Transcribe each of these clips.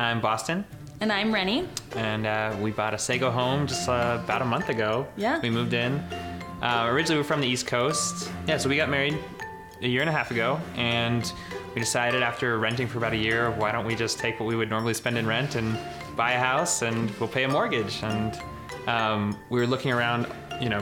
I'm Boston. And I'm Rennie. And we bought a Sego home just about a month ago. Yeah. We moved in. Originally, we're from the East Coast. Yeah, so we got married a year and a half ago, and we decided after renting for about a year, why don't we just take what we would normally spend in rent and buy a house, and we'll pay a mortgage. And we were looking around,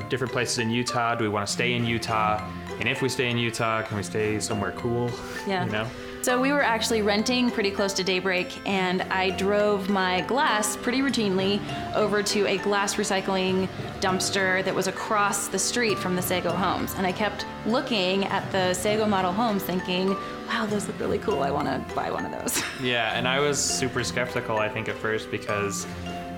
different places in Utah. Do we want to stay in Utah? And if we stay in Utah, can we stay somewhere cool? Yeah. So we were actually renting pretty close to Daybreak, and I drove my glass pretty routinely over to a glass recycling dumpster that was across the street from the Sego homes. And I kept looking at the Sego model homes thinking, wow, those look really cool. I want to buy one of those. Yeah, and I was super skeptical, I think, at first because,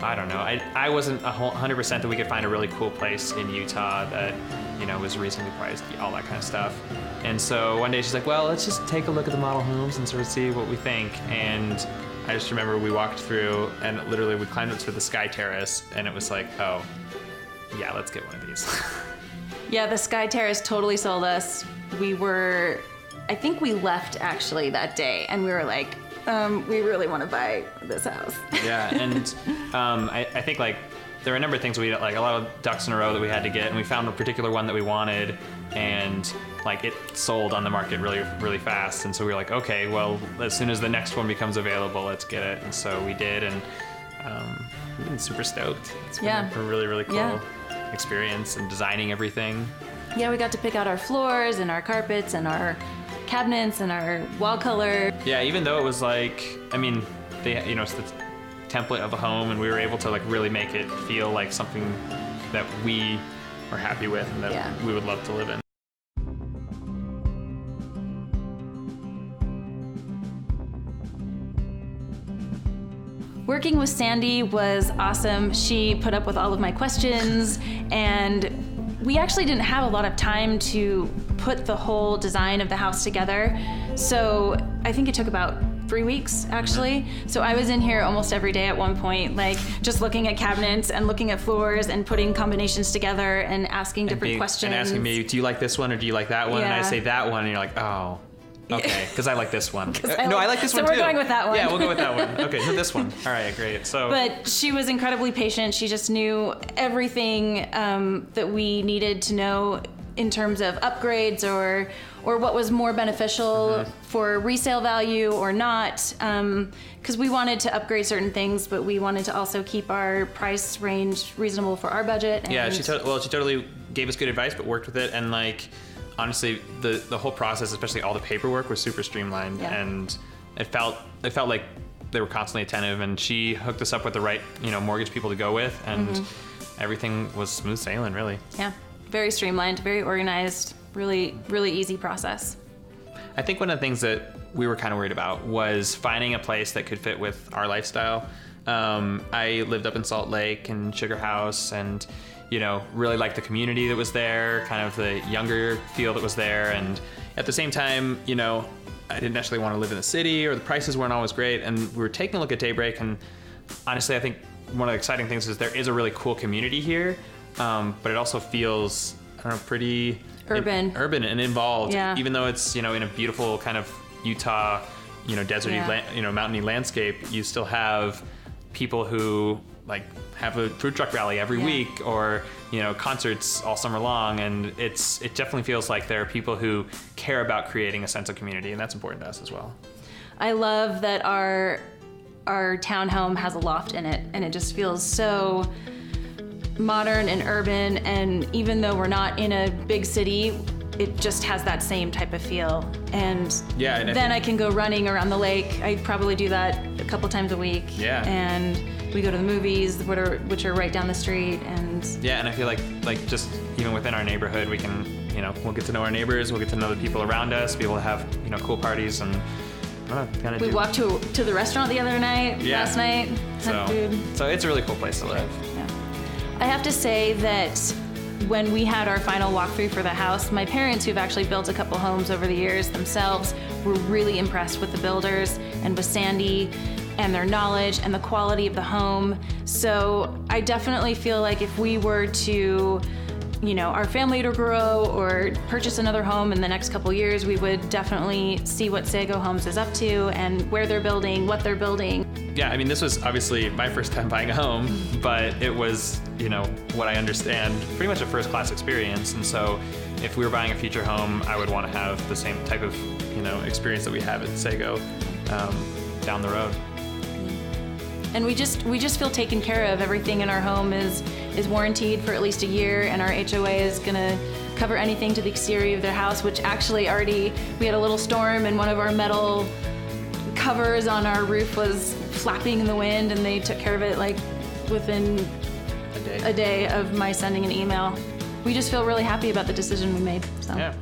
I don't know, I wasn't 100% that we could find a really cool place in Utah that, was reasonably priced, all that kind of stuff. And so one day she's like, well, let's just take a look at the model homes and sort of see what we think. And I just remember we walked through and literally we climbed up to the Sky Terrace, and it was like, oh, yeah, let's get one of these. Yeah, the Sky Terrace totally sold us. I think we left actually that day, and we were like, we really want to buy this house. Yeah, and I think there were a number of things we had, a lot of ducks in a row that we had to get, and we found a particular one that we wanted, and it sold on the market really, really fast. And so we were like, okay, well, as soon as the next one becomes available, let's get it. And so we did, and we've been super stoked. It's been a really, really cool experience and designing everything. Yeah, we got to pick out our floors and our carpets and our cabinets and our wall color. Yeah, even though it was it's the template of a home, and we were able to really make it feel like something that we were happy with and that we would love to live in. Working with Sandy was awesome. She put up with all of my questions, and we actually didn't have a lot of time to put the whole design of the house together. So I think it took about 3 weeks, actually. So I was in here almost every day at one point, just looking at cabinets and looking at floors and putting combinations together and asking different questions. And asking me, do you like this one or do you like that one? Yeah. And I say that one, and you're like, oh, okay, because I like this one. I like this one too. So we're going with that one. Yeah, we'll go with that one. Okay, so this one. All right, great. But she was incredibly patient. She just knew everything that we needed to know in terms of upgrades or what was more beneficial for resale value or not. Because we wanted to upgrade certain things, but we wanted to also keep our price range reasonable for our budget. And yeah, she totally gave us good advice, but worked with it, and honestly, the whole process, especially all the paperwork, was super streamlined, and it felt like they were constantly attentive, and she hooked us up with the right, mortgage people to go with, and everything was smooth sailing, really. Yeah, very streamlined, very organized, really, really easy process. I think one of the things that we were kind of worried about was finding a place that could fit with our lifestyle. I lived up in Salt Lake and Sugar House, and really liked the community that was there, kind of the younger feel that was there. And at the same time, I didn't necessarily want to live in the city, or the prices weren't always great. And we were taking a look at Daybreak, and honestly, I think one of the exciting things is there is a really cool community here, but it also feels, pretty urban and involved. Yeah. Even though it's, in a beautiful kind of Utah, deserty, mountainy landscape, you still have people who have a food truck rally every week, or concerts all summer long, and it definitely feels like there are people who care about creating a sense of community, and that's important to us as well. I love that our townhome has a loft in it, and it just feels so modern and urban, and even though we're not in a big city, it just has that same type of feel. And then I can go running around the lake. I probably do that a couple times a week. Yeah. And we go to the movies, which are right down the street, and and I feel like just even within our neighborhood, we can, we'll get to know our neighbors, we'll get to know the people around us, be able to have, cool parties, and we walked to the restaurant the other night, last night, had food. So it's a really cool place to live. Yeah. I have to say that when we had our final walkthrough for the house, my parents, who've actually built a couple homes over the years themselves, were really impressed with the builders and with Sandy and their knowledge and the quality of the home. So I definitely feel like if we were to our family to grow or purchase another home in the next couple years, we would definitely see what Sego Homes is up to and where they're building, what they're building. Yeah, I mean, this was obviously my first time buying a home, but it was, what I understand, pretty much a first-class experience. And so if we were buying a future home, I would want to have the same type of, experience that we have at Sego down the road. And we just feel taken care of. Everything in our home is warranted for at least a year, and our HOA is gonna cover anything to the exterior of their house, which actually we had a little storm and one of our metal covers on our roof was flapping in the wind, and they took care of it like within a day of my sending an email. We just feel really happy about the decision we made. So. Yeah.